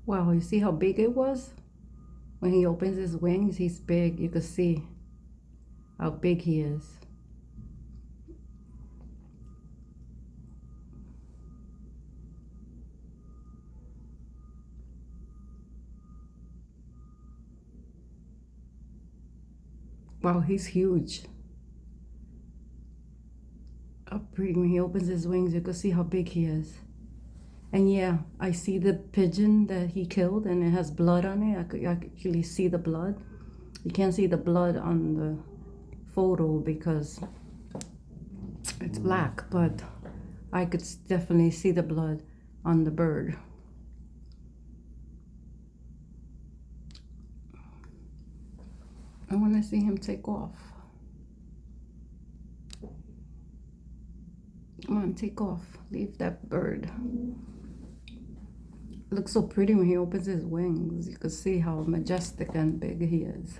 Wow, you see how big it was? When he opens his wings, he's big. You can see how big he is. Wow, he's huge. Up pretty. When he opens his wings, you can see how big he is. And yeah, I see the pigeon that he killed and it has blood on it. I could actually see the blood. You can't see the blood on the photo because it's black, but I could definitely see the blood on the bird. I want to see him take off. Come on, take off. Leave that bird. It looks so pretty when he opens his wings. You can see how majestic and big he is.